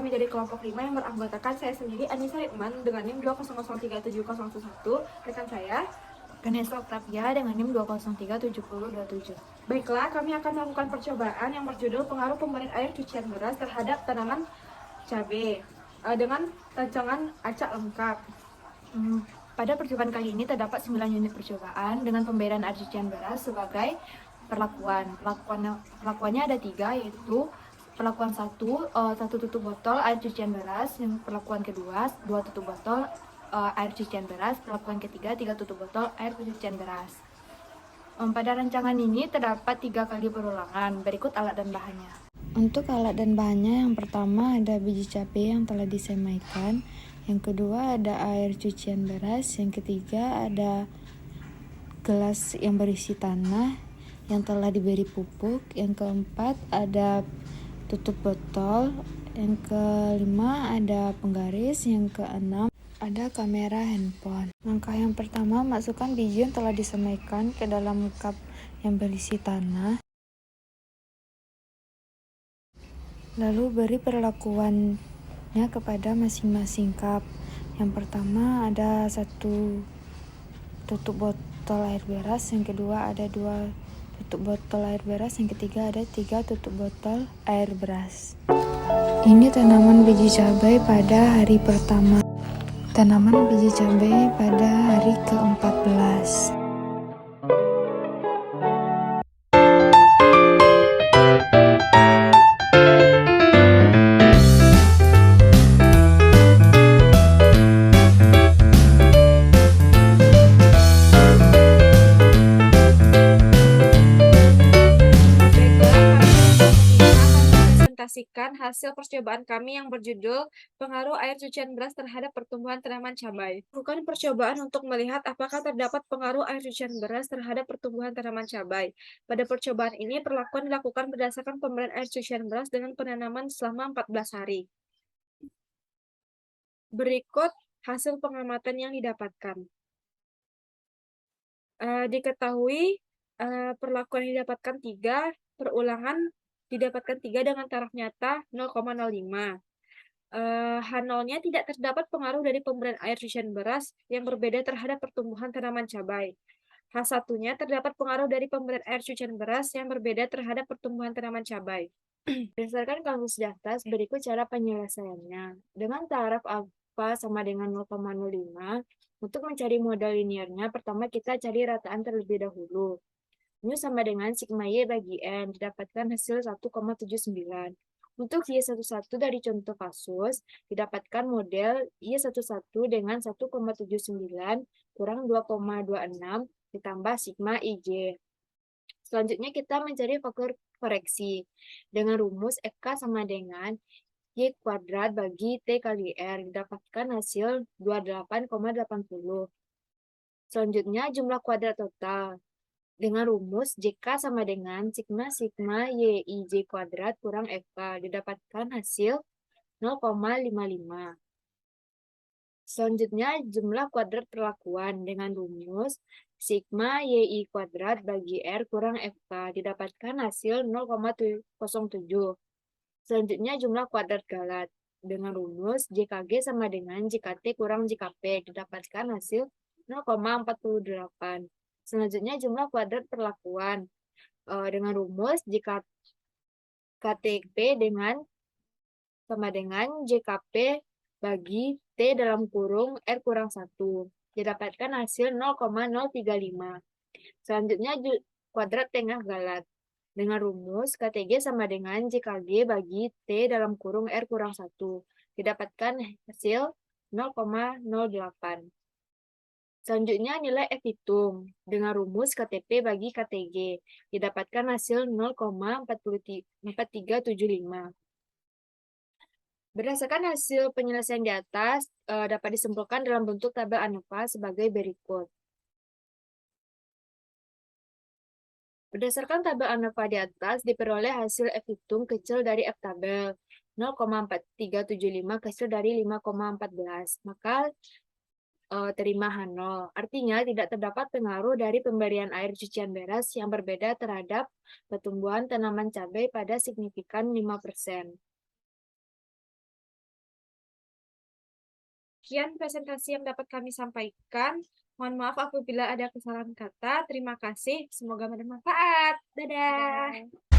kami dari kelompok 5 yang beranggotakan saya sendiri, Anissa Ritman, dengan NIM 2003701, rekan saya, Ganesha Octavia dengan NIM 2037027. Baiklah, kami akan melakukan percobaan yang berjudul pengaruh pemberian air cucian beras terhadap tanaman cabai dengan rancangan acak lengkap. Pada percobaan kali ini terdapat 9 unit percobaan dengan pemberian air cucian beras sebagai perlakuan. Perlakuannya ada 3, yaitu perlakuan 1, 1 tutup botol air cucian beras, yang perlakuan kedua 2 tutup botol air cucian beras, perlakuan ketiga 3 tutup botol air cucian beras. Pada rancangan ini terdapat 3 kali perulangan. Berikut alat dan bahannya. Untuk alat dan bahannya, yang pertama ada biji cabai yang telah disemaikan, yang kedua ada air cucian beras, yang ketiga ada gelas yang berisi tanah yang telah diberi pupuk, yang keempat ada tutup botol, yang kelima ada penggaris, yang keenam ada kamera handphone. Langkah yang pertama, masukkan biji yang telah disemaikan ke dalam cup yang berisi tanah. Lalu beri perlakuannya kepada masing-masing cup. Yang pertama ada 1 tutup botol air beras, yang kedua ada 2 tutup botol air beras, yang ketiga ada 3 tutup botol air beras. Ini tanaman biji cabai pada hari pertama. Tanaman biji cabai pada hari ke-14. Presentasikan hasil percobaan kami yang berjudul pengaruh air cucian beras terhadap pertumbuhan tanaman cabai. Lakukan percobaan untuk melihat apakah terdapat pengaruh air cucian beras terhadap pertumbuhan tanaman cabai. Pada percobaan ini, perlakuan dilakukan berdasarkan pemberian air cucian beras dengan penanaman selama 14 hari. Berikut hasil pengamatan yang didapatkan. Diketahui perlakuan yang didapatkan 3, perulangan didapatkan 3 dengan taraf nyata 0,05. H0-nya tidak terdapat pengaruh dari pemberian air cucian beras yang berbeda terhadap pertumbuhan tanaman cabai. H1-nya terdapat pengaruh dari pemberian air cucian beras yang berbeda terhadap pertumbuhan tanaman cabai. Berdasarkan kamus di atas, berikut cara penyelesaiannya. Dengan taraf alfa sama dengan 0,05, untuk mencari modal linearnya, pertama kita cari rataan terlebih dahulu. Mu sama dengan sigma Y bagi N, didapatkan hasil 1,79. Untuk Y11 dari contoh kasus, didapatkan model Y11 dengan 1,79 kurang 2,26 ditambah sigma IJ. Selanjutnya kita mencari faktor koreksi. Dengan rumus FK sama dengan Y kuadrat bagi T kali R, didapatkan hasil 28,80. Selanjutnya jumlah kuadrat total. Dengan rumus JK sama dengan sigma YIJ kuadrat kurang FK, didapatkan hasil 0,55. Selanjutnya jumlah kuadrat perlakuan dengan rumus sigma YI kuadrat bagi R kurang FK, didapatkan hasil 0,07. Selanjutnya jumlah kuadrat galat dengan rumus JKG sama dengan JKT kurang JKP, didapatkan hasil 0,48. Selanjutnya jumlah kuadrat perlakuan dengan rumus jika KTP sama dengan JKP bagi T dalam kurung R kurang 1. Didapatkan hasil 0,035. Selanjutnya kuadrat tengah galat. Dengan rumus KTG sama dengan JKG bagi T dalam kurung R kurang 1. Didapatkan hasil 0,08. Selanjutnya nilai F hitung dengan rumus KTP bagi KTG. Didapatkan hasil 0,4375. Berdasarkan hasil penyelesaian di atas, dapat disimpulkan dalam bentuk tabel ANOVA sebagai berikut. Berdasarkan tabel ANOVA di atas, diperoleh hasil F hitung kecil dari F tabel 0,4375 kecil dari 5,14. Maka terima H0. Artinya tidak terdapat pengaruh dari pemberian air cucian beras yang berbeda terhadap pertumbuhan tanaman cabai pada signifikan 5%. Sekian presentasi yang dapat kami sampaikan. Mohon maaf apabila ada kesalahan kata. Terima kasih. Semoga bermanfaat. Dadah.